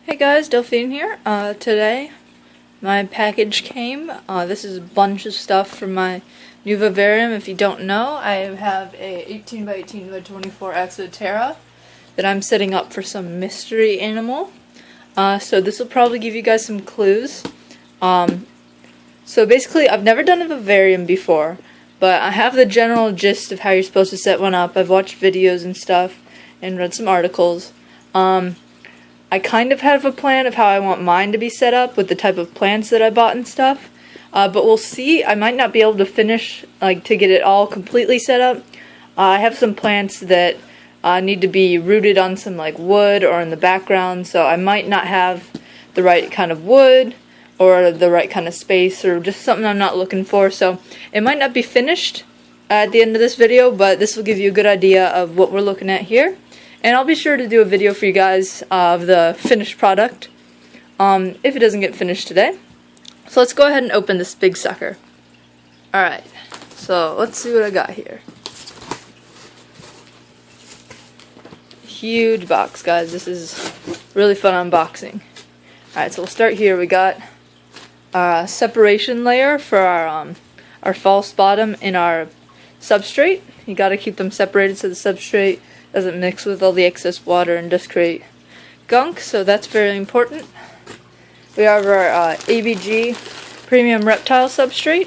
Hey guys, Delphine here. Today my package came. This is a bunch of stuff from my new vivarium. If you don't know, I have a 18 by 18 by 24 Exo Terra that I'm setting up for some mystery animal. So this will probably give you guys some clues. So basically, I've never done a vivarium before, but I have the general gist of how you're supposed to set one up. I've watched videos and stuff and read some articles. I kind of have a plan of how I want mine to be set up with the type of plants that I bought and stuff. But we'll see. I might not be able to finish, to get it all completely set up. I have some plants that need to be rooted on some wood or in the background, so I might not have the right kind of wood or the right kind of space or just something I'm not looking for. So it might not be finished at the end of this video, but this will give you a good idea of what we're looking at here. And I'll be sure to do a video for you guys of the finished product if it doesn't get finished today. So let's go ahead and open this big sucker. Alright, so let's see what I got here. Huge box, guys. This is really fun unboxing. Alright, so we'll start here. We got a separation layer for our false bottom in our substrate. You gotta keep them separated so the substrate doesn't mix with all the excess water and just create gunk, so that's very important. We have our ABG premium reptile substrate.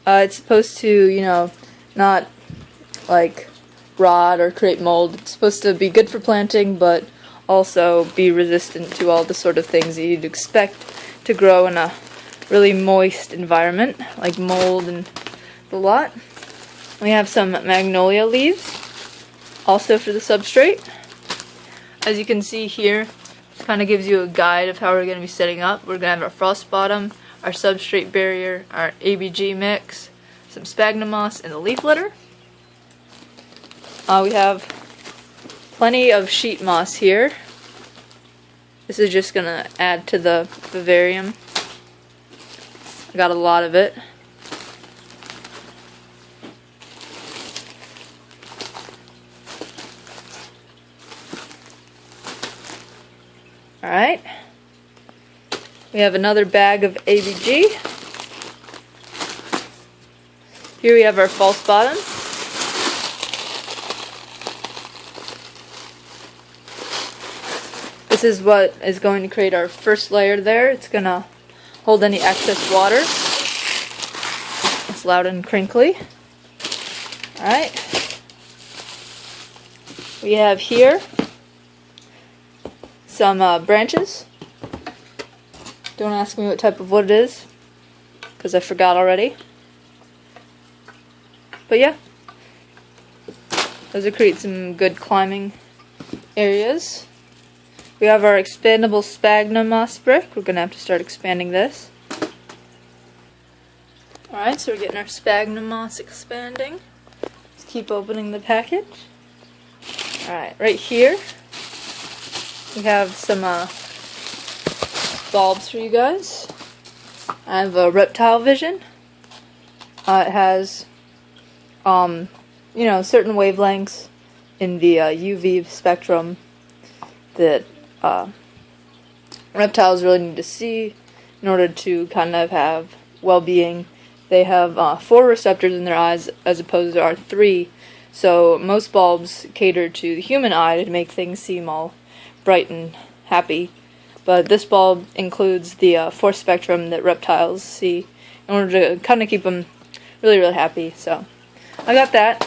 It's supposed to, not rot or create mold. It's supposed to be good for planting, but also be resistant to all the sort of things that you'd expect to grow in a really moist environment, like mold and the lot. We have some magnolia leaves, also for the substrate. As you can see here, it kind of gives you a guide of how we're going to be setting up. We're going to have our frost bottom, our substrate barrier, our ABG mix, some sphagnum moss, and the leaf litter. We have plenty of sheet moss here. This is just going to add to the vivarium. I got a lot of it. Alright, we have another bag of ABG. Here we have our false bottom. This is what is going to create our first layer there. It's going to hold any excess water. It's loud and crinkly. Alright, we have here some branches. Don't ask me what type of wood it is, because I forgot already. But yeah, those will create some good climbing areas. We have our expandable sphagnum moss brick. We're going to have to start expanding this. Alright, so we're getting our sphagnum moss expanding. Let's keep opening the package. Alright, right here we have some bulbs for you guys. I have a reptile vision. It has, certain wavelengths in the UV spectrum that reptiles really need to see in order to kind of have well-being. They have 4 receptors in their eyes as opposed to our 3. So most bulbs cater to the human eye to make things seem all bright and happy, but this bulb includes the 4 spectrum that reptiles see in order to kind of keep them really, really happy. So I got that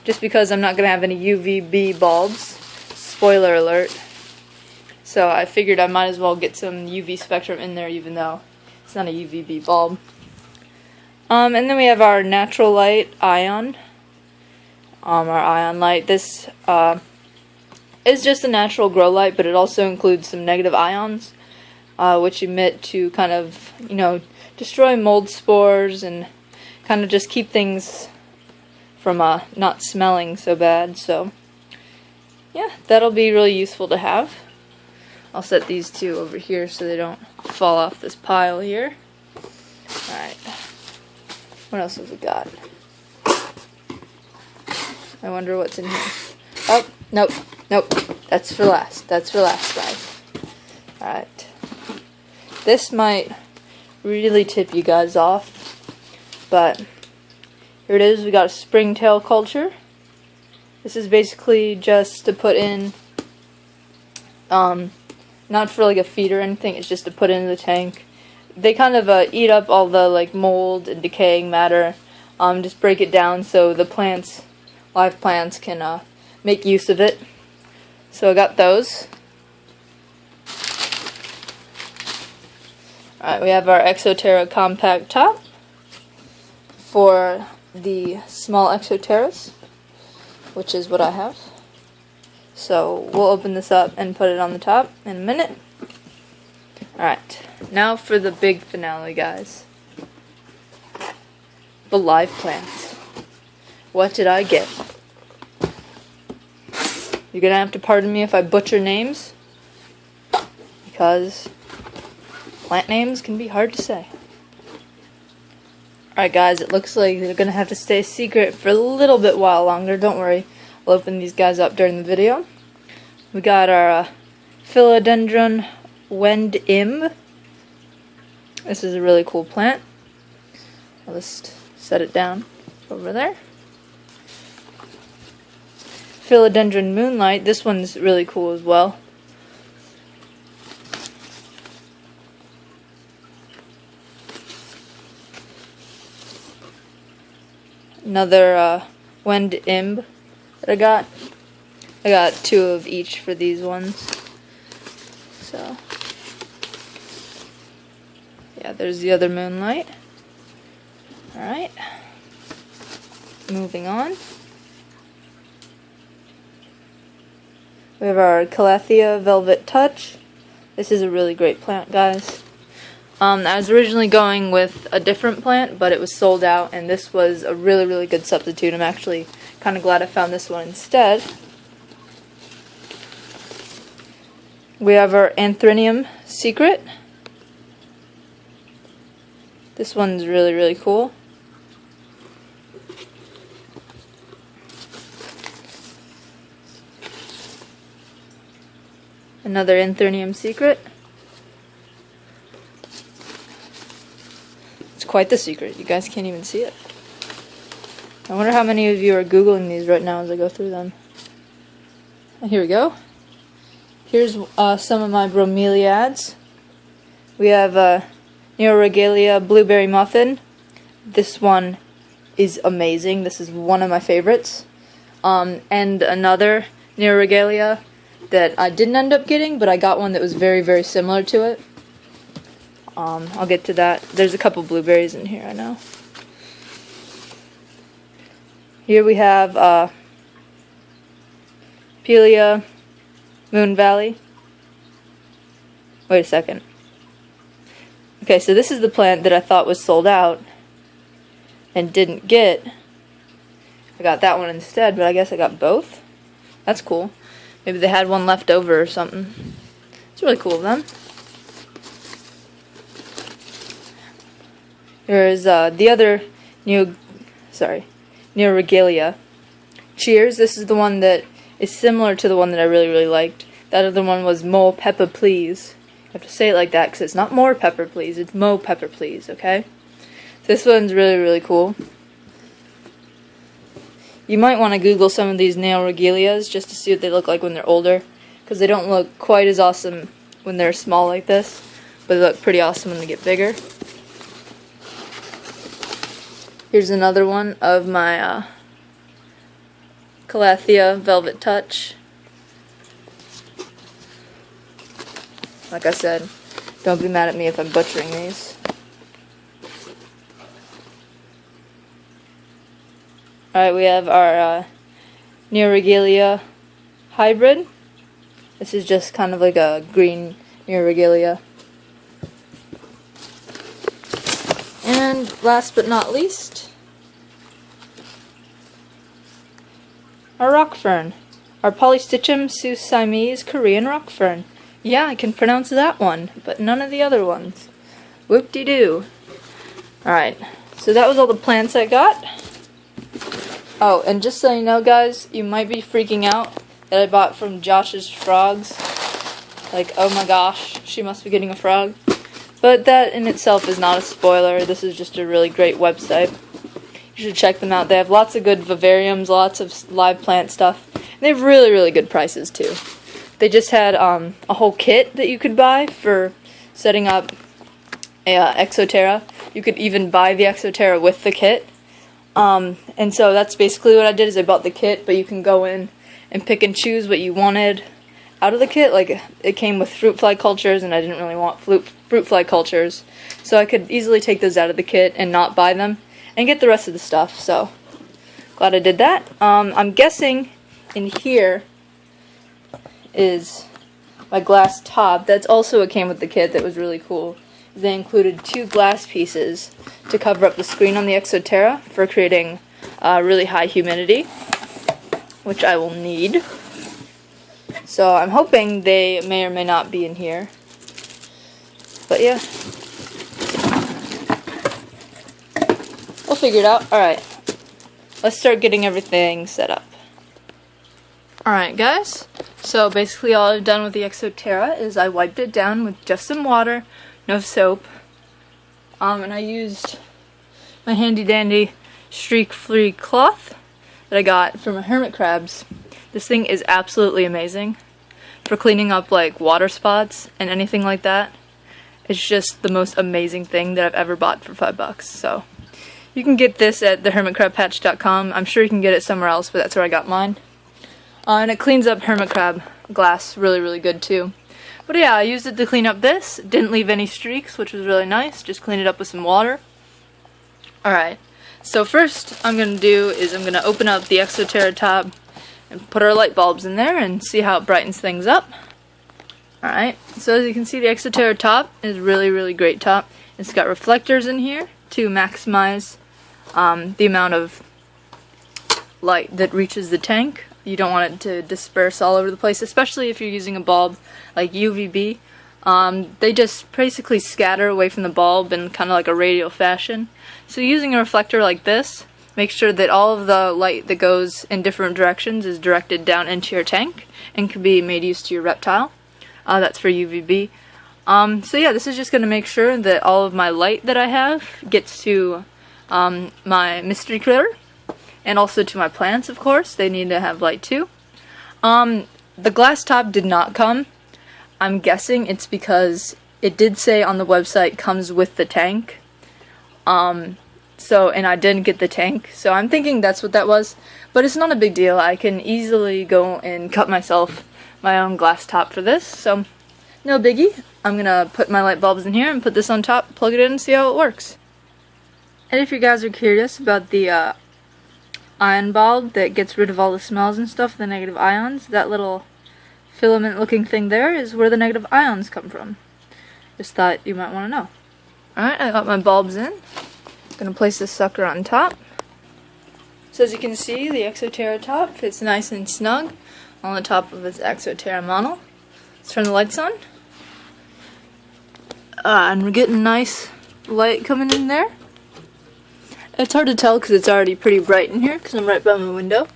just because I'm not going to have any UVB bulbs. Spoiler alert. So I figured I might as well get some UV spectrum in there even though it's not a UVB bulb. And then we have our natural light ion. Our ion light. This is just a natural grow light, but it also includes some negative ions, which emit to kind of, destroy mold spores and kind of just keep things from not smelling so bad. So, yeah, that'll be really useful to have. I'll set these 2 over here so they don't fall off this pile here. Alright, what else have we got? I wonder what's in here. Oh, nope. Nope, that's for last. That's for last, guys. Alright. This might really tip you guys off, but here it is. We got a springtail culture. This is basically just to put in, not for like a feed or anything, it's just to put in the tank. They kind of eat up all the like mold and decaying matter, just break it down so the plants, live plants, can make use of it. So I got those. Alright, we have our Exo Terra compact top for the small Exo Terras, which is what I have. So we'll open this up and put it on the top in a minute. Alright, now for the big finale, guys. The live plants. What did I get? You're gonna have to pardon me if I butcher names, because plant names can be hard to say. Alright guys, it looks like they're gonna have to stay secret for a little bit while longer. Don't worry, I'll open these guys up during the video. We got our Philodendron Wendimb. This is a really cool plant. I'll just set it down over there. Philodendron Moonlight. This one's really cool as well. Another Wendimb that I got. I got 2 of each for these ones. So, yeah, there's the other Moonlight. Alright. Moving on. We have our Calathea Velvet Touch. This is a really great plant, guys. I was originally going with a different plant, but it was sold out, and this was a really, really good substitute. I'm actually kind of glad I found this one instead. We have our Anthrinium Secret. This one's really, really cool. Another Anthrinium Secret. It's quite the secret. You guys can't even see it. I wonder how many of you are Googling these right now as I go through them. And here we go. Here's some of my bromeliads. We have Neuroregalia Blueberry Muffin. This one is amazing. This is one of my favorites. And another Neuroregalia that I didn't end up getting, but I got one that was very, very similar to it. I'll get to that. There's a couple blueberries in here, I know. Here we have Pelia Moon Valley. Wait a second. Okay, so this is the plant that I thought was sold out and didn't get. I got that one instead, but I guess I got both. That's cool. Maybe they had one left over or something. It's really cool of them. There's the other Neuroregalia. Cheers. This is the one that is similar to the one that I really, really liked. That other one was Mo Pepper Please. I have to say it like that because it's not more pepper please, it's Mo Pepper Please, okay? This one's really, really cool. You might want to Google some of these Neuroregalias just to see what they look like when they're older, because they don't look quite as awesome when they're small like this, but they look pretty awesome when they get bigger. Here's another one of my Calathea Velvet Touch. Like I said, don't be mad at me if I'm butchering these. Alright, we have our Neuroregalia hybrid. This is just kind of like a green Neuroregalia. And last but not least, our rock fern. Our Polystichum Siamese Korean rock fern. Yeah, I can pronounce that one, but none of the other ones. Whoop-de-doo. Alright, so that was all the plants I got. Oh, and just so you know, guys, you might be freaking out that I bought from Josh's Frogs. like, oh my gosh, she must be getting a frog. But that in itself is not a spoiler. This is just a really great website. You should check them out. They have lots of good vivariums, lots of live plant stuff. And they have really, really good prices too. They just had a whole kit that you could buy for setting up a Exo Terra. You could even buy the Exo Terra with the kit. And so that's basically what I did, is I bought the kit, but you can go in and pick and choose what you wanted out of the kit. Like, it came with fruit fly cultures, and I didn't really want fruit fly cultures, so I could easily take those out of the kit and not buy them and get the rest of the stuff. So glad I did that. I'm guessing in here is my glass top. That's also what came with the kit. That was really cool. They included 2 glass pieces to cover up the screen on the Exo Terra for creating really high humidity, which I will need. So I'm hoping they may or may not be in here. But yeah. We'll figure it out. Alright. Let's start getting everything set up. Alright guys. So basically all I've done with the Exo Terra is I wiped it down with just some water, no soap. And I used my handy dandy streak-free cloth that I got from a hermit crabs. This thing is absolutely amazing for cleaning up like water spots and anything like that. It's just the most amazing thing that I've ever bought for $5. So you can get this at thehermitcrabpatch.com. I'm sure you can get it somewhere else, but that's where I got mine. And it cleans up hermit crab glass really, really good too. But yeah, I used it to clean up this. Didn't leave any streaks, which was really nice. Just cleaned it up with some water. Alright, so first I'm going to do is I'm going to open up the Exo Terra top and put our light bulbs in there and see how it brightens things up. Alright, so as you can see, the Exo Terra top is really, really great top. It's got reflectors in here to maximize the amount of light that reaches the tank. You don't want it to disperse all over the place, especially if you're using a bulb like UVB. They just basically scatter away from the bulb in kind of like a radial fashion. So using a reflector like this, make sure that all of the light that goes in different directions is directed down into your tank and can be made use to your reptile. That's for UVB. So yeah, this is just going to make sure that all of my light that I have gets to my mystery critter, and also to my plants, of course. They need to have light too. The glass top did not come. I'm guessing it's because it did say on the website comes with the tank. And I didn't get the tank, so I'm thinking that's what that was. But it's not a big deal. I can easily go and cut myself my own glass top for this, so no biggie. I'm gonna put my light bulbs in here and put this on top, plug it in, and see how it works. And if you guys are curious about the ion bulb that gets rid of all the smells and stuff, the negative ions, that little filament looking thing there is where the negative ions come from. Just thought you might want to know. Alright, I got my bulbs in. I'm gonna place this sucker on top. So as you can see, the Exo Terra top fits nice and snug on the top of its Exo Terra model. Let's turn the lights on. And we're getting nice light coming in there. It's hard to tell because it's already pretty bright in here because I'm right by my window.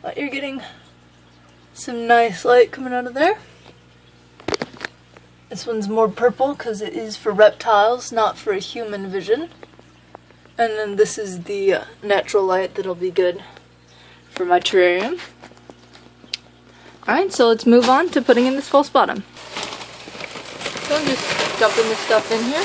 But you're getting some nice light coming out of there. This one's more purple because it is for reptiles, not for a human vision. And then this is the natural light that'll be good for my terrarium. Alright, so let's move on to putting in this false bottom. So I'm just dumping this stuff in here.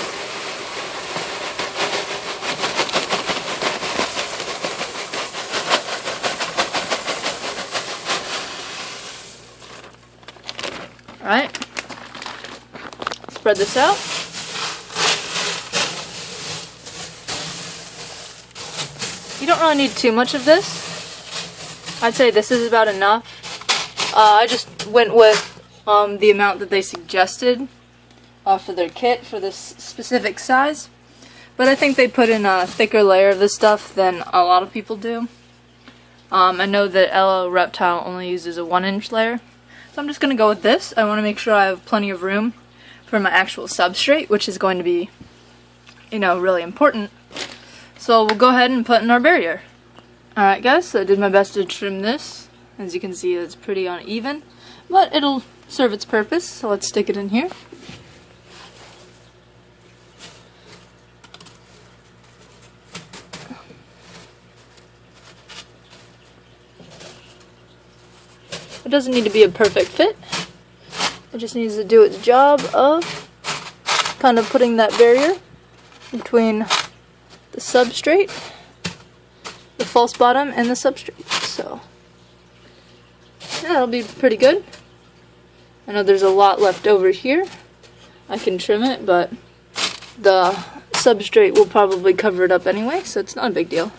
Alright, spread this out. You don't really need too much of this. I'd say this is about enough. I just went with the amount that they suggested for their kit for this specific size. But I think they put in a thicker layer of this stuff than a lot of people do. I know that LO Reptile only uses a 1-inch layer. So I'm just going to go with this. I want to make sure I have plenty of room for my actual substrate, which is going to be, you know, really important. So we'll go ahead and put in our barrier. Alright guys, so I did my best to trim this. As you can see, it's pretty uneven, but it'll serve its purpose, so let's stick it in here. It doesn't need to be a perfect fit. It just needs to do its job of kind of putting that barrier between the substrate, the false bottom, and the substrate. So yeah, that'll be pretty good. I know there's a lot left over here. I can trim it, but the substrate will probably cover it up anyway, so it's not a big deal.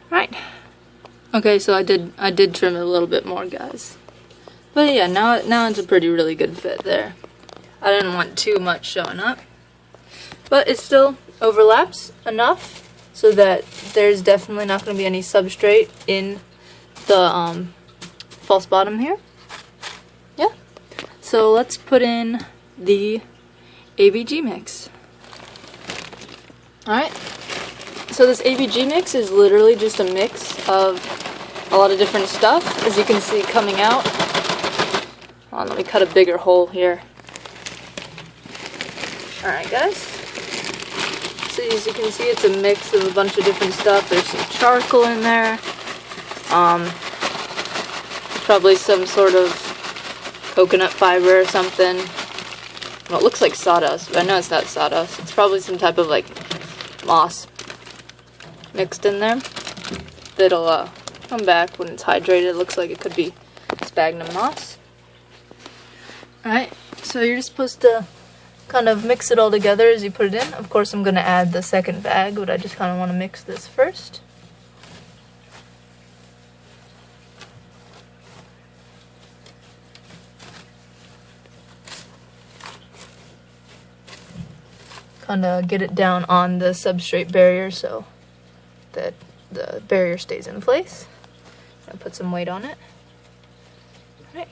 Right. Okay, so I did trim it a little bit more, guys. But yeah, now it's a really good fit there. I didn't want too much showing up. But it still overlaps enough so that there's definitely not going to be any substrate in the false bottom here. Yeah. So let's put in the ABG mix. Alright. So this ABG mix is literally just a mix of a lot of different stuff, as you can see coming out. Hold on, let me cut a bigger hole here. Alright guys. So as you can see, it's a mix of a bunch of different stuff. There's some charcoal in there. Probably some sort of coconut fiber or something. Well, it looks like sawdust, but I know it's not sawdust. It's probably some type of like moss mixed in there. That'll come back when it's hydrated. It looks like it could be sphagnum moss. Alright, so you're just supposed to kind of mix it all together as you put it in. Of course, I'm going to add the second bag, but I just kind of want to mix this first. Kind of get it down on the substrate barrier so that the barrier stays in place. I'll put some weight on it. Alright.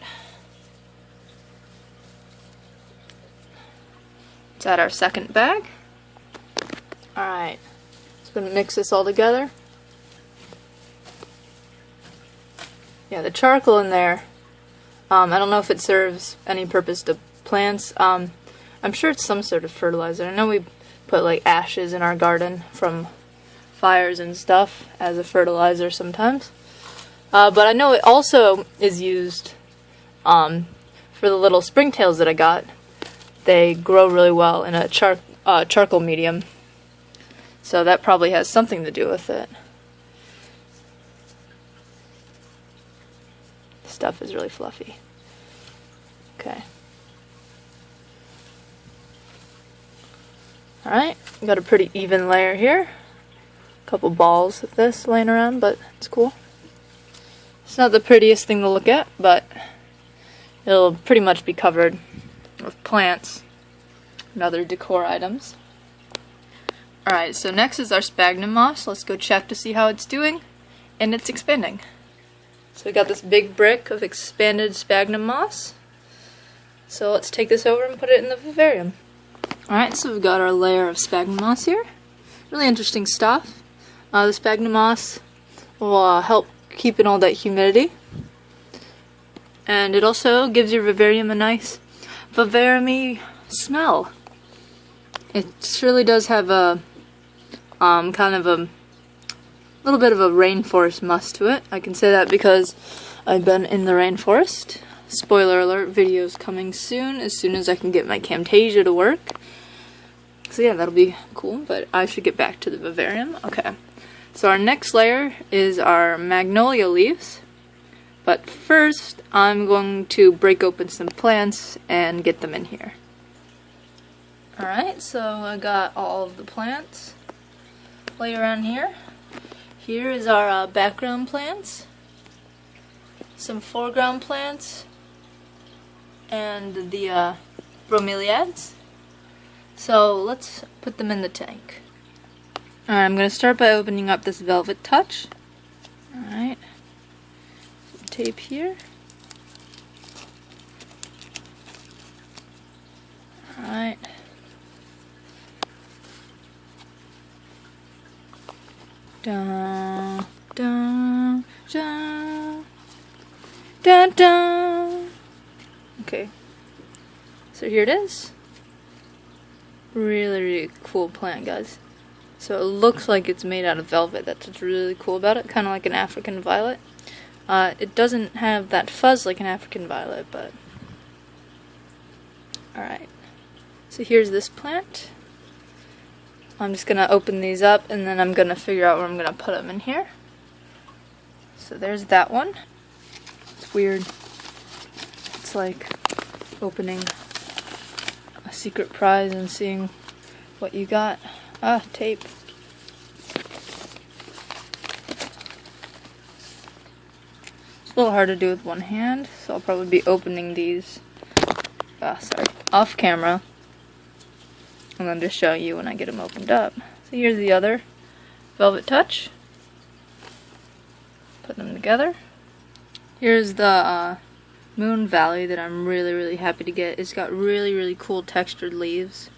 Let's add our second bag. Alright. Just going to mix this all together. Yeah, the charcoal in there, I don't know if it serves any purpose to plants. I'm sure it's some sort of fertilizer. I know we put like ashes in our garden from fires and stuff as a fertilizer sometimes. But I know it also is used for the little springtails that I got. They grow really well in a charcoal medium. So that probably has something to do with it. Stuff is really fluffy. Okay. Alright, got a pretty even layer here. A couple balls of this laying around, but it's cool. It's not the prettiest thing to look at, but it'll pretty much be covered with plants and other decor items. Alright, so next is our sphagnum moss. Let's go check to see how it's doing, and it's expanding. So we got this big brick of expanded sphagnum moss. So let's take this over and put it in the vivarium. Alright, so we've got our layer of sphagnum moss here. Really interesting stuff. The sphagnum moss will help keep in all that humidity. And it also gives your vivarium a nice vivarium-y smell. It really does have a kind of a little bit of a rainforest must to it. I can say that because I've been in the rainforest. Spoiler alert, videos coming soon as I can get my Camtasia to work. So yeah, that'll be cool, but I should get back to the vivarium. Okay, so our next layer is our magnolia leaves. But first, I'm going to break open some plants and get them in here. Alright, so I got all of the plants laid around here. Here is our background plants, some foreground plants, and the bromeliads. So let's put them in the tank. Alright, I'm going to start by opening up this Velvet Touch. Alright, some tape here. Alright. Dun, dun, dun, dun, dun. Okay. So here it is. Really, really cool plant, guys. So it looks like it's made out of velvet. That's what's really cool about it. Kind of like an African violet. It doesn't have that fuzz like an African violet, but... Alright. So here's this plant. I'm just going to open these up, and then I'm going to figure out where I'm going to put them in here. So there's that one. It's weird. It's like opening a secret prize and seeing what you got. Ah, tape. It's a little hard to do with one hand, so I'll probably be opening these off camera, and then just show you when I get them opened up. So here's the other Velvet Touch. Put them together. Here's the Moon Valley that I'm really, really happy to get. It's got really, really cool textured leaves,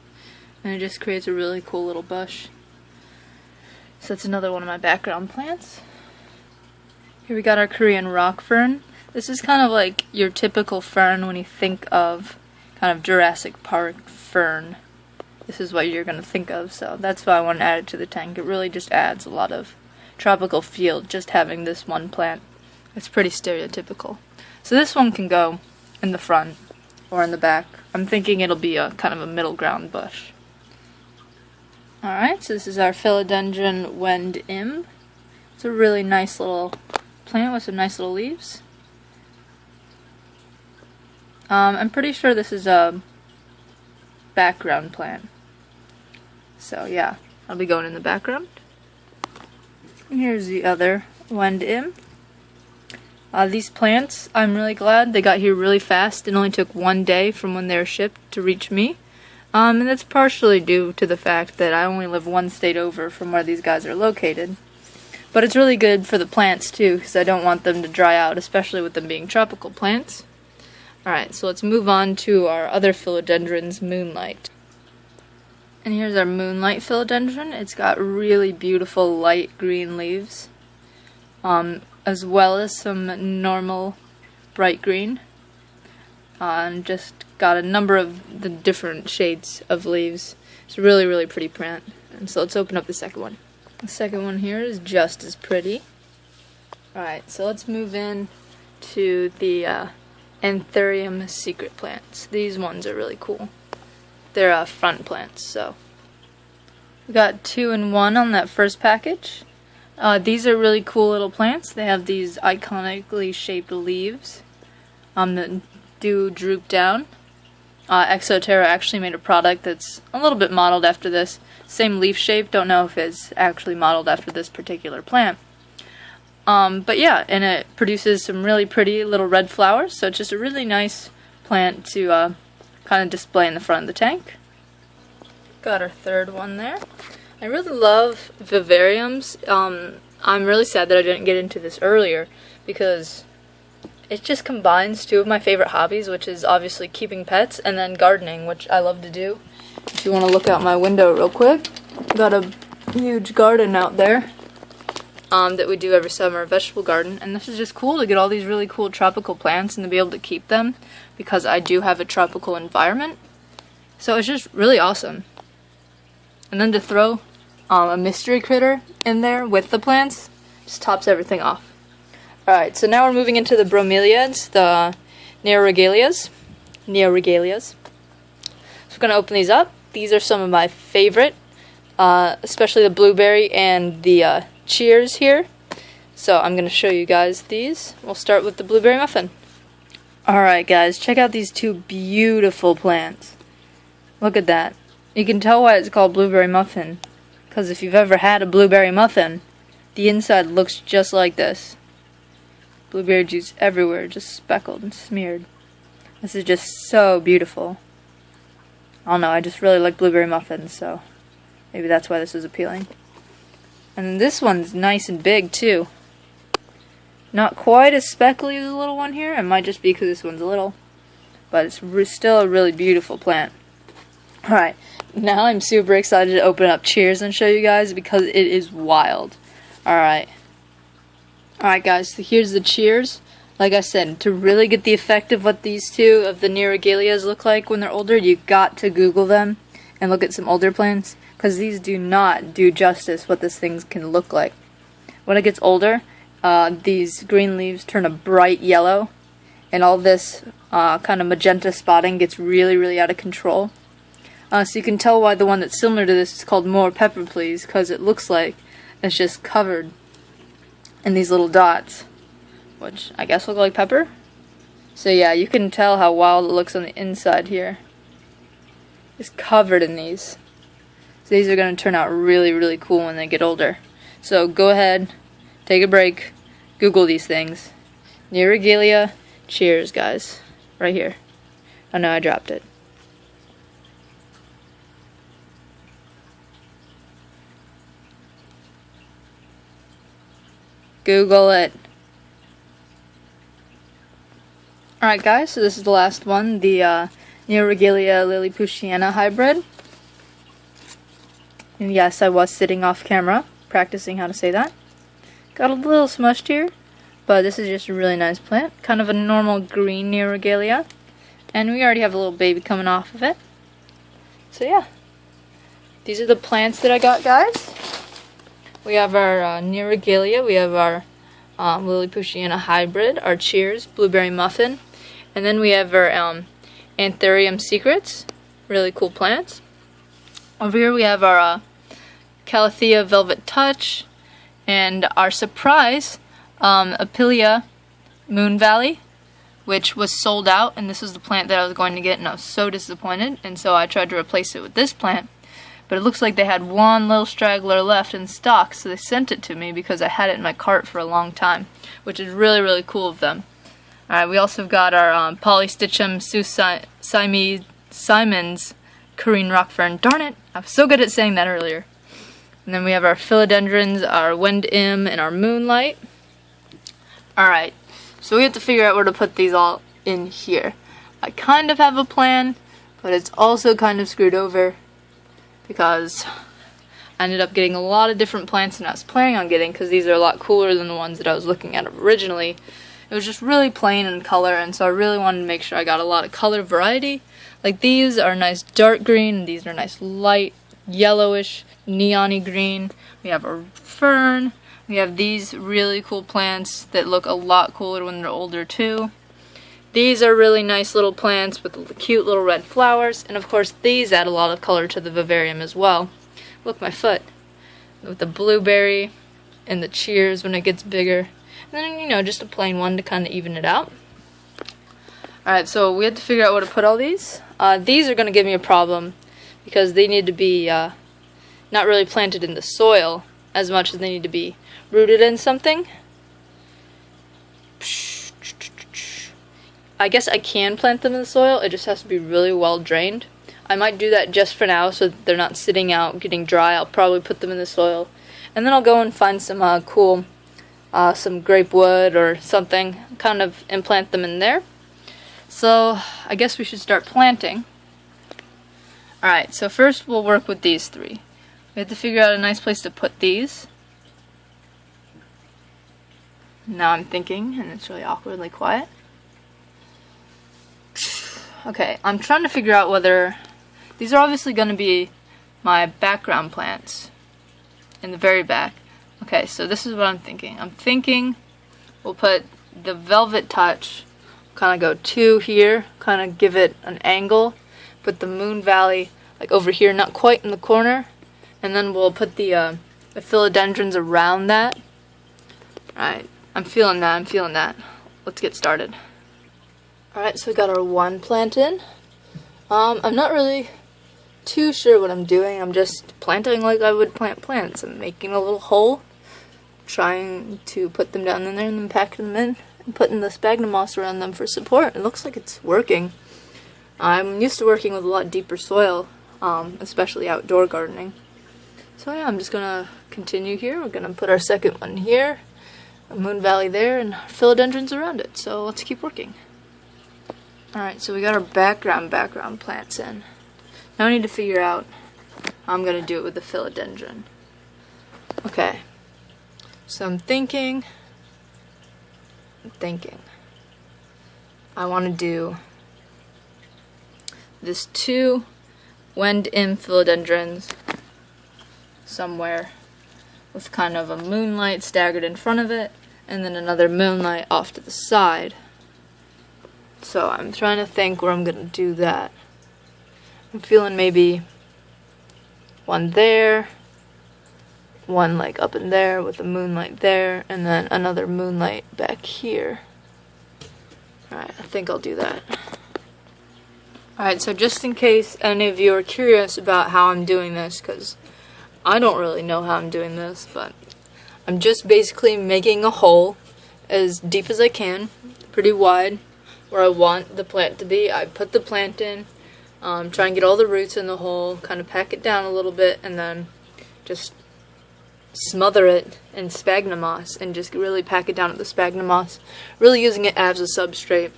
and it just creates a really cool little bush. So that's another one of my background plants. Here we got our Korean rock fern. This is kind of like your typical fern when you think of kind of Jurassic Park fern. This is what you're going to think of, so that's why I want to add it to the tank. It really just adds a lot of tropical feel, just having this one plant. It's pretty stereotypical. So this one can go in the front or in the back. I'm thinking it'll be a kind of a middle ground bush. Alright, so this is our Philodendron Wend Im. It's a really nice little plant with some nice little leaves. I'm pretty sure this is a background plant. So yeah, I'll be going in the background. And here's the other Wend Im. These plants, I'm really glad they got here really fast. It only took 1 day from when they were shipped to reach me. And that's partially due to the fact that I only live one state over from where these guys are located. But it's really good for the plants too, because I don't want them to dry out, especially with them being tropical plants. Alright, so let's move on to our other philodendrons, Moonlight. And here's our Moonlight philodendron. It's got really beautiful light green leaves, as well as some normal bright green. And just got a number of the different shades of leaves. It's a really, really pretty plant. And so let's open up the second one. The second one here is just as pretty. Alright, so let's move in to the Anthurium secret plants. These ones are really cool. They're front plants, so. We got 2 in 1 on that first package. These are really cool little plants. They have these iconically shaped leaves that do droop down. Exo Terra actually made a product that's a little bit modeled after this. Same leaf shape, don't know if it's actually modeled after this particular plant. But yeah, and it produces some really pretty little red flowers, so it's just a really nice plant to kind of display in the front of the tank. Got our third one there. I really love vivariums. I'm really sad that I didn't get into this earlier, because it just combines 2 of my favorite hobbies, which is obviously keeping pets and then gardening, which I love to do. If you want to look out my window real quick, got a huge garden out there that we do every summer, a vegetable garden, and this is just cool to get all these really cool tropical plants and to be able to keep them, because I do have a tropical environment. So it's just really awesome. And then to throw a mystery critter in there with the plants just tops everything off. Alright, so now we're moving into the bromeliads, the neoregalias. So we're going to open these up. These are some of my favorite, especially the blueberry and the cheers here. So I'm going to show you guys these. We'll start with the blueberry muffin. Alright guys, check out these 2 beautiful plants. Look at that. You can tell why it's called blueberry muffin, because if you've ever had a blueberry muffin, the inside looks just like this. Blueberry juice everywhere, just speckled and smeared. This is just so beautiful. I don't know, I just really like blueberry muffins, so maybe that's why this is appealing. And then this one's nice and big too. Not quite as speckly as the little one here. It might just be because this one's little, but it's still a really beautiful plant. Alright, now I'm super excited to open up Cheers and show you guys, because it is wild. Alright guys, so here's the Cheers. Like I said, to really get the effect of what these two of the Neurogalias look like when they're older, you got to Google them and look at some older plants, because these do not do justice what this thing can look like. When it gets older, these green leaves turn a bright yellow, and all this kind of magenta spotting gets really, really out of control. So you can tell why the one that's similar to this is called More Pepper Please, because it looks like it's just covered in these little dots, which I guess look like pepper. So yeah, you can tell how wild it looks on the inside here. It's covered in these. So these are going to turn out really, really cool when they get older. So go ahead, take a break, Google these things. Neurogalia, cheers guys. Right here. Oh no, I dropped it. Google it. Alright guys, so this is the last one, the Neurogalia lilliputiana hybrid. And yes, I was sitting off camera, practicing how to say that. Got a little smushed here, but this is just a really nice plant. Kind of a normal green Neurogalia. And we already have a little baby coming off of it. So yeah, these are the plants that I got, guys. We have our Neurogalia, we have our lilliputiana hybrid, our cheers, blueberry muffin, and then we have our Anthurium secrets, really cool plants. Over here we have our Calathea velvet touch, and our surprise Apilia moon valley, which was sold out, and this is the plant that I was going to get, and I was so disappointed, and so I tried to replace it with this plant. But it looks like they had one little straggler left in stock, so they sent it to me because I had it in my cart for a long time, which is really, really cool of them. Alright, we also got our Polystichum Simons Korean rock fern. Darn it, I was so good at saying that earlier. And then we have our philodendrons, our wind im, and our moonlight. Alright, so we have to figure out where to put these all in here. I kind of have a plan, but it's also kind of screwed over, because I ended up getting a lot of different plants than I was planning on getting, because these are a lot cooler than the ones that I was looking at originally. It was just really plain in color, and so I really wanted to make sure I got a lot of color variety. Like these are nice dark green, and these are nice light yellowish neon-y green. We have a fern. We have these really cool plants that look a lot cooler when they're older too. These are really nice little plants with cute little red flowers, and of course these add a lot of color to the vivarium as well. Look, my foot. With the blueberry and the cheers when it gets bigger. And then, you know, just a plain one to kind of even it out. Alright, so we had to figure out where to put all these. These are going to give me a problem because they need to be not really planted in the soil as much as they need to be rooted in something. I guess I can plant them in the soil, it just has to be really well drained. I might do that just for now so that they're not sitting out getting dry. I'll probably put them in the soil, and then I'll go and find some cool, some grape wood or something, kind of implant them in there. So I guess we should start planting. Alright, so first we'll work with these three. We have to figure out a nice place to put these. Now I'm thinking, and it's really awkwardly quiet. Okay, I'm trying to figure out whether these are obviously going to be my background plants in the very back. Okay, so this is what I'm thinking. I'm thinking we'll put the velvet touch, kind of go 2 here, kind of give it an angle. Put the moon valley like over here, not quite in the corner, and then we'll put the philodendrons around that. Alright, I'm feeling that. Let's get started. Alright, so we got our one plant in. I'm not really too sure what I'm doing. I'm just planting like I would plant plants. I'm making a little hole, trying to put them down in there and then packing them in and putting the sphagnum moss around them for support. It looks like it's working. I'm used to working with a lot deeper soil, especially outdoor gardening. So yeah, I'm just gonna continue here. We're gonna put our second one here, a moon valley there, and philodendrons around it. So let's keep working. Alright, so we got our background plants in. Now I need to figure out how I'm going to do it with the philodendron. Okay, so I'm thinking. I want to do this 2 wind in philodendrons somewhere with kind of a moonlight staggered in front of it, and then another moonlight off to the side. So I'm trying to think where I'm going to do that. I'm feeling maybe one there, one like up in there with a moonlight there, and then another moonlight back here. Alright, I think I'll do that. Alright, so just in case any of you are curious about how I'm doing this, because I don't really know how I'm doing this, but I'm just basically making a hole as deep as I can, pretty wide, where I want the plant to be. I put the plant in, try and get all the roots in the hole, kind of pack it down a little bit, and then just smother it in sphagnum moss and just really pack it down with the sphagnum moss, really using it as a substrate.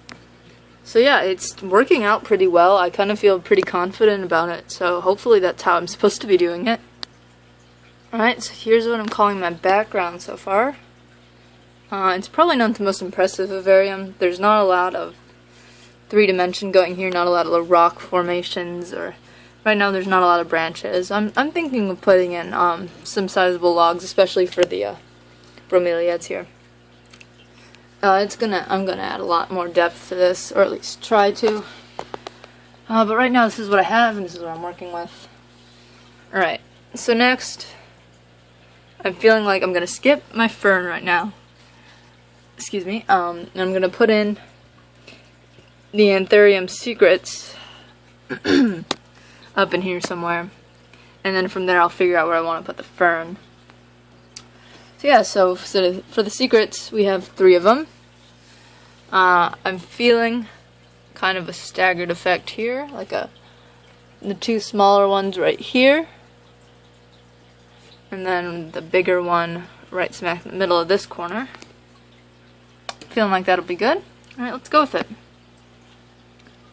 So yeah, it's working out pretty well. I kind of feel pretty confident about it, so hopefully that's how I'm supposed to be doing it. Alright, so here's what I'm calling my background so far. It's probably not the most impressive vivarium. There's not a lot of 3-dimension going here, not a lot of rock formations, or right now there's not a lot of branches. I'm thinking of putting in some sizable logs, especially for the bromeliads here. I'm gonna add a lot more depth to this, or at least try to. But right now this is what I have, and this is what I'm working with. Alright, so next, I'm feeling like I'm gonna skip my fern right now. Excuse me. And I'm gonna put in the terrarium secrets up in here somewhere, and then from there I'll figure out where I want to put the fern. So yeah, so for the secrets we have 3 of them. I'm feeling kind of a staggered effect here, like the 2 smaller ones right here, and then the bigger one right smack in the middle of this corner. Feeling like that'll be good. Alright, let's go with it.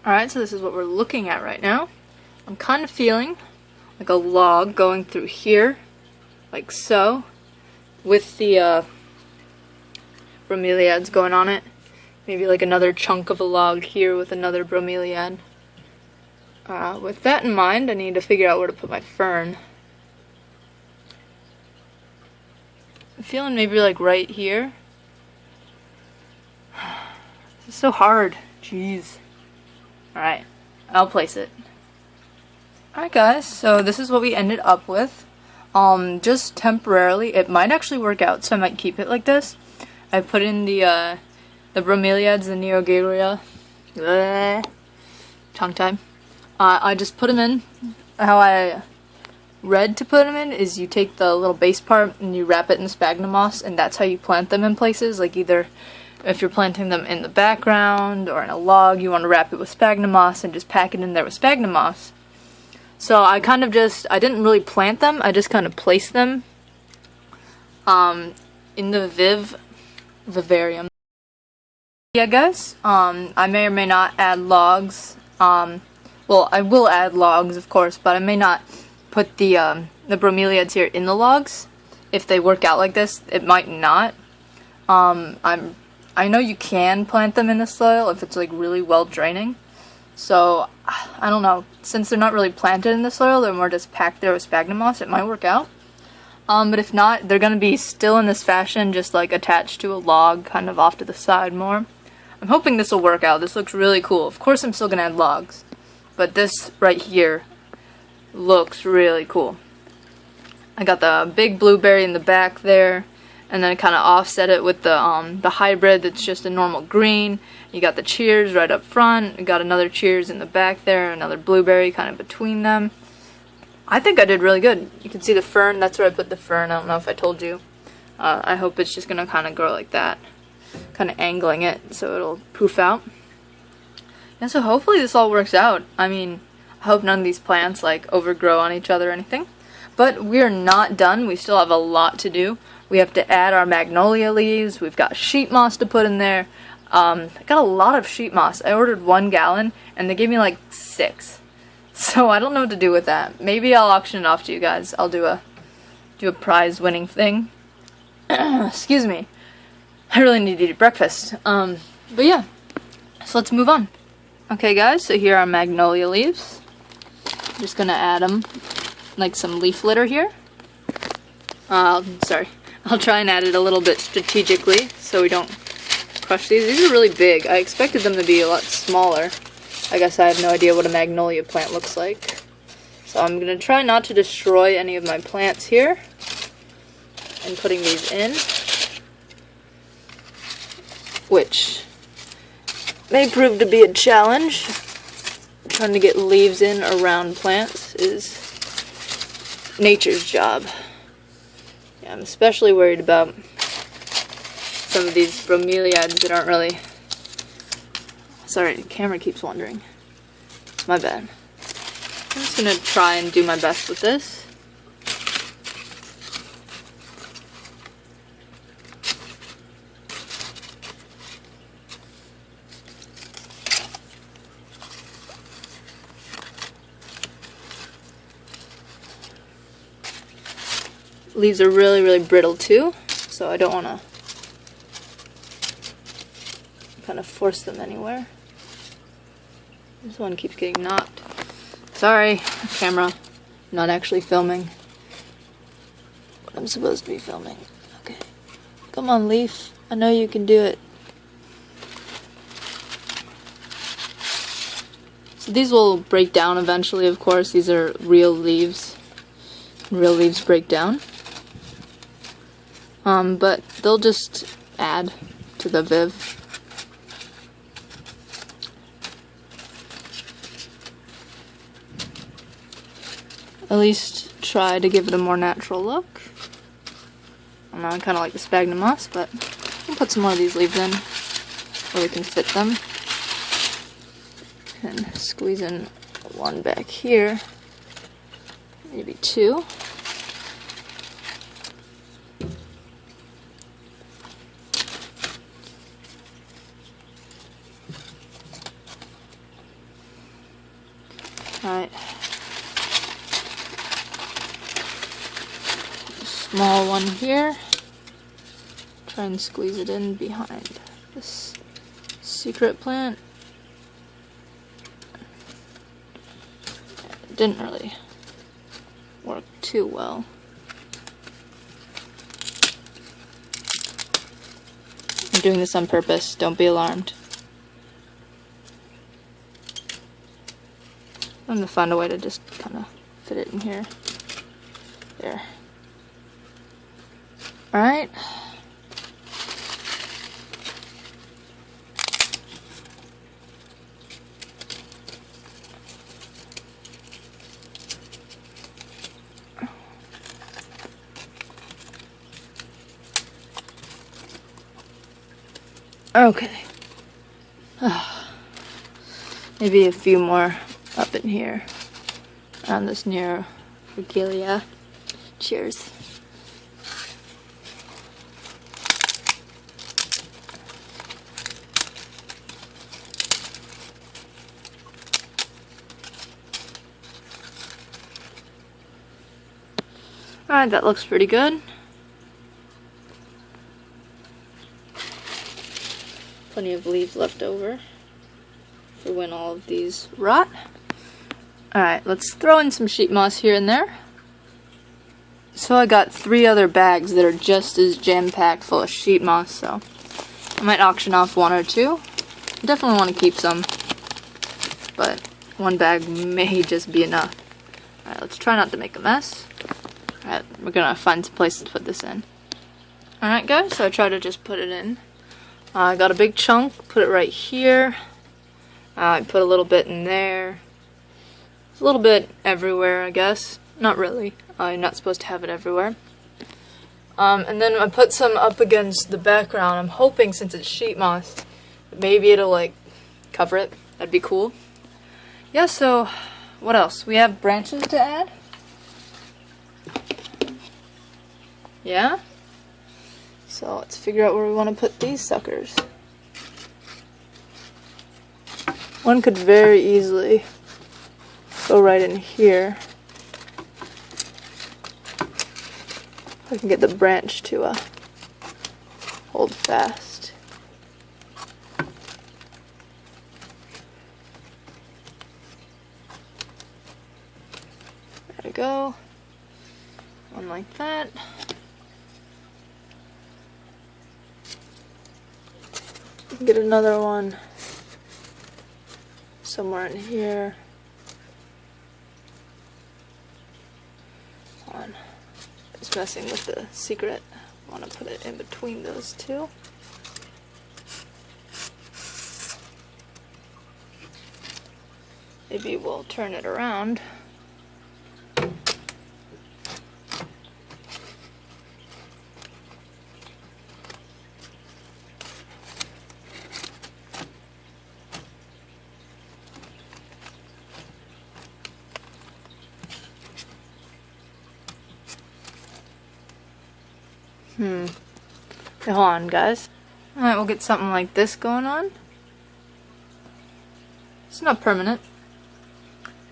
Alright, so this is what we're looking at right now. I'm kind of feeling like a log going through here, like so, with the bromeliads going on it. Maybe like another chunk of a log here with another bromeliad. With that in mind, I need to figure out where to put my fern. I'm feeling maybe like right here. This is so hard. Jeez. Alright, I'll place it. Alright guys, so this is what we ended up with. Just temporarily, it might actually work out, so I might keep it like this. I put in the bromeliads, the Neogaria. Tongue time. I just put them in. How I read to put them in is you take the little base part and you wrap it in sphagnum moss, and that's how you plant them in places. Like either if you're planting them in the background or in a log, you want to wrap it with sphagnum moss and just pack it in there with sphagnum moss. So I kind of I didn't really plant them, I just kind of placed them in the vivarium. Yeah guys, I may or may not add logs. Well, I will add logs, of course, but I may not put the bromeliads here in the logs. If they work out like this, it might not. I know you can plant them in the soil if it's like really well draining. So, I don't know. Since they're not really planted in the soil, they're more just packed there with sphagnum moss, it might work out. But if not, they're gonna be still in this fashion, just like attached to a log, kind of off to the side more. I'm hoping this will work out. This looks really cool. Of course I'm still gonna add logs, but this right here looks really cool. I got the big blueberry in the back there, and then I kind of offset it with the hybrid that's just a normal green. You got the cheers right up front, you got another cheers in the back there, another blueberry kind of between them. I think I did really good. You can see the fern, that's where I put the fern, I don't know if I told you. I hope it's just gonna kind of grow like that. Kind of angling it so it'll poof out. And so hopefully this all works out. I mean, I hope none of these plants like overgrow on each other or anything. But we're not done, we still have a lot to do. We have to add our magnolia leaves, we've got sheet moss to put in there. I got a lot of sheet moss. I ordered 1 gallon and they gave me like 6. So I don't know what to do with that. Maybe I'll auction it off to you guys. I'll do a prize winning thing. Excuse me. I really need to eat breakfast. But yeah. So let's move on. Okay guys, so here are magnolia leaves. I'm just gonna add them like some leaf litter here. Sorry. I'll try and add it a little bit strategically so we don't crush these. These are really big. I expected them to be a lot smaller. I guess I have no idea what a magnolia plant looks like. So I'm going to try not to destroy any of my plants here. And putting these in. Which may prove to be a challenge. Trying to get leaves in around plants is nature's job. Yeah, I'm especially worried about some of these bromeliads that aren't really... Sorry, the camera keeps wandering. My bad. I'm just gonna try and do my best with this. Leaves are really, really brittle too, so I don't want to kind of force them anywhere. This one keeps getting knocked. Sorry, camera. I'm not actually filming what I'm supposed to be filming. Okay. Come on, leaf. I know you can do it. So these will break down eventually, of course. These are real leaves. Real leaves break down. But they'll just add to the viv. At least try to give it a more natural look. I don't know, I kind of like the sphagnum moss, but we'll put some more of these leaves in where we can fit them. And squeeze in one back here, maybe two. Alright. Small one here. Try and squeeze it in behind this secret plant. It didn't really work too well. I'm doing this on purpose, don't be alarmed. I'm gonna find a way to just kind of fit it in here. There. Alright. Okay. Maybe a few more up in here around this near regalia. Cheers. Alright, that looks pretty good. Plenty of leaves left over for when all of these rot. Alright, let's throw in some sheet moss here and there. So I got 3 other bags that are just as jam-packed full of sheet moss, so I might auction off 1 or 2. I definitely want to keep some, but 1 bag may just be enough. Alright, let's try not to make a mess. Alright, we're gonna find some places to put this in. Alright guys, so I tried to just put it in. I got a big chunk, put it right here. I put a little bit in there. It's a little bit everywhere, I guess. Not really. You're not supposed to have it everywhere. And then I put some up against the background. I'm hoping, since it's sheet moss, maybe it'll like cover it. That'd be cool. Yeah, so what else? We have branches to add. Yeah? So let's figure out where we want to put these suckers. One could very easily go right in here. I can get the branch to hold fast. we go. One like that. Get another one somewhere in here. Hold on. Just messing with the secret. I want to put it in between those two. Maybe we'll turn it around. Okay, hold on, guys. Alright, we'll get something like this going on. It's not permanent.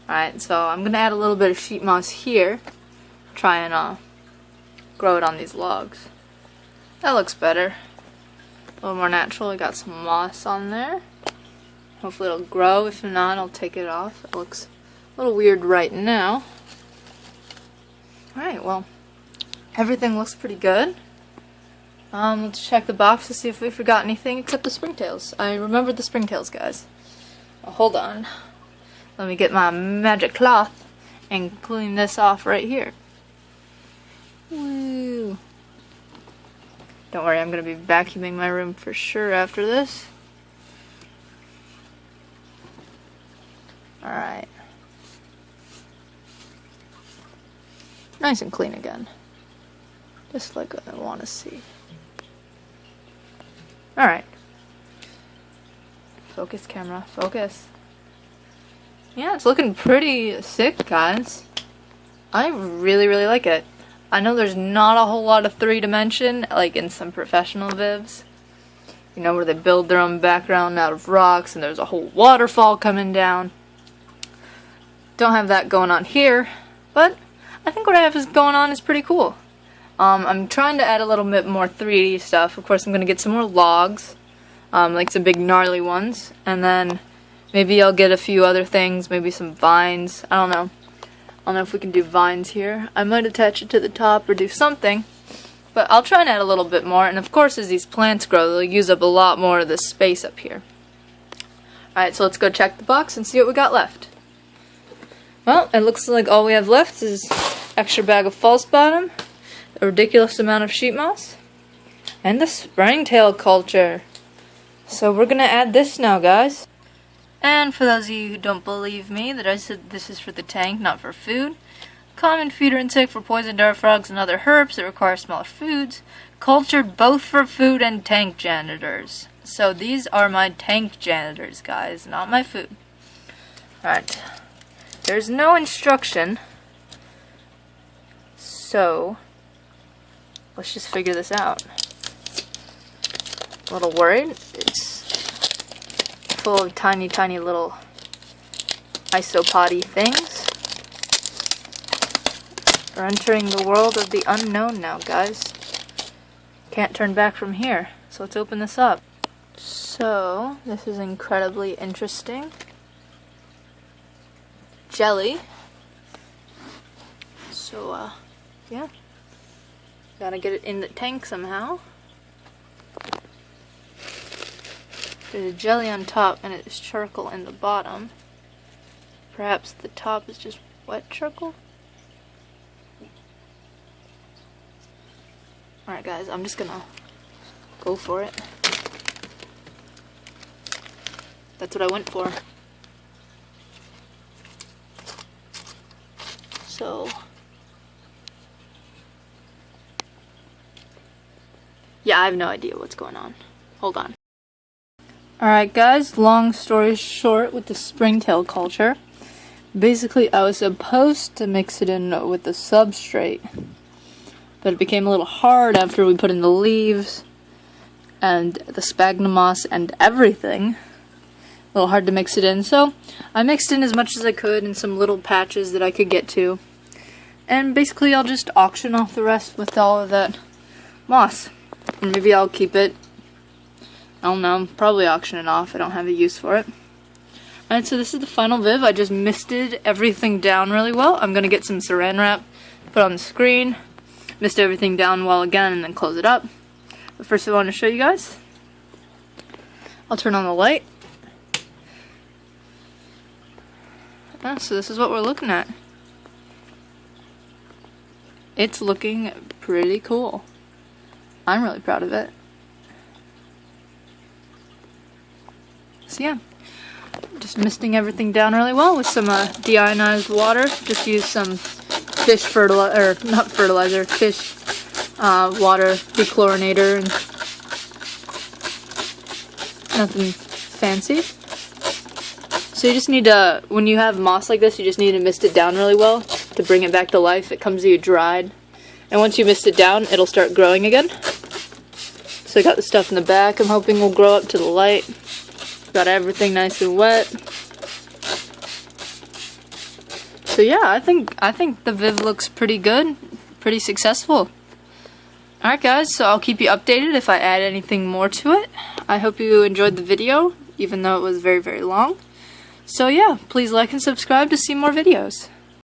Alright, so I'm gonna add a little bit of sheet moss here. Try and grow it on these logs. That looks better. A little more natural. I got some moss on there. Hopefully it'll grow. If not, I'll take it off. It looks a little weird right now. Alright, well, everything looks pretty good. Let's check the box to see if we forgot anything except the springtails. I remembered the springtails, guys. Hold on. Let me get my magic cloth and clean this off right here. Woo! Don't worry, I'm going to be vacuuming my room for sure after this. Alright. Nice and clean again. Just like I want to see. Alright. Focus, camera. Focus. Yeah, it's looking pretty sick, guys. I really, really like it. I know there's not a whole lot of 3-dimension, like in some professional vivs. You know, where they build their own background out of rocks and there's a whole waterfall coming down. Don't have that going on here, but I think what I have is going on is pretty cool. I'm trying to add a little bit more 3D stuff. Of course, I'm going to get some more logs, like some big gnarly ones, and then maybe I'll get a few other things, maybe some vines. I don't know. I don't know if we can do vines here. I might attach it to the top or do something, but I'll try and add a little bit more. And of course, as these plants grow, they'll use up a lot more of the space up here. Alright, so let's go check the box and see what we got left. Well, it looks like all we have left is extra bag of false bottom, a ridiculous amount of sheet moss, and the springtail culture. So we're gonna add this now, guys. And for those of you who don't believe me that I said this is for the tank, not for food, common feeder insect for poison dart frogs and other herps that require smaller foods, cultured both for food and tank janitors. So these are my tank janitors, guys, not my food. Alright. There's no instruction, so let's just figure this out. A little worried. It's full of tiny, tiny little isopody things. We're entering the world of the unknown now, guys. Can't turn back from here, so let's open this up. So, this is incredibly interesting. Jelly. So, yeah. Gotta get it in the tank somehow. There's a jelly on top and it's charcoal in the bottom. Perhaps the top is just wet charcoal? Alright guys, I'm just gonna go for it. That's what I went for. So, yeah, I have no idea what's going on. Hold on. Alright guys, long story short with the springtail culture. Basically, I was supposed to mix it in with the substrate, but it became a little hard after we put in the leaves and the sphagnum moss and everything. A little hard to mix it in, so I mixed in as much as I could in some little patches that I could get to. And basically I'll just auction off the rest with all of that moss. And maybe I'll keep it. I don't know, probably auction it off. I don't have a use for it. Alright, so this is the final Viv. I just misted everything down really well. I'm going to get some saran wrap, put on the screen, mist everything down well again, and then close it up. But first I want to show you guys. I'll turn on the light. So this is what we're looking at. It's looking pretty cool. I'm really proud of it. So yeah, just misting everything down really well with some deionized water. Just use some fish fertilizer, or not fertilizer, fish water dechlorinator, and nothing fancy. So you just need to, when you have moss like this, you just need to mist it down really well to bring it back to life. It comes to you dried. And once you mist it down, it'll start growing again. So I got the stuff in the back I'm hoping will grow up to the light. Got everything nice and wet. So yeah, I think the Viv looks pretty good, pretty successful. Alright guys, so I'll keep you updated if I add anything more to it. I hope you enjoyed the video, even though it was very, very long. So yeah, please like and subscribe to see more videos.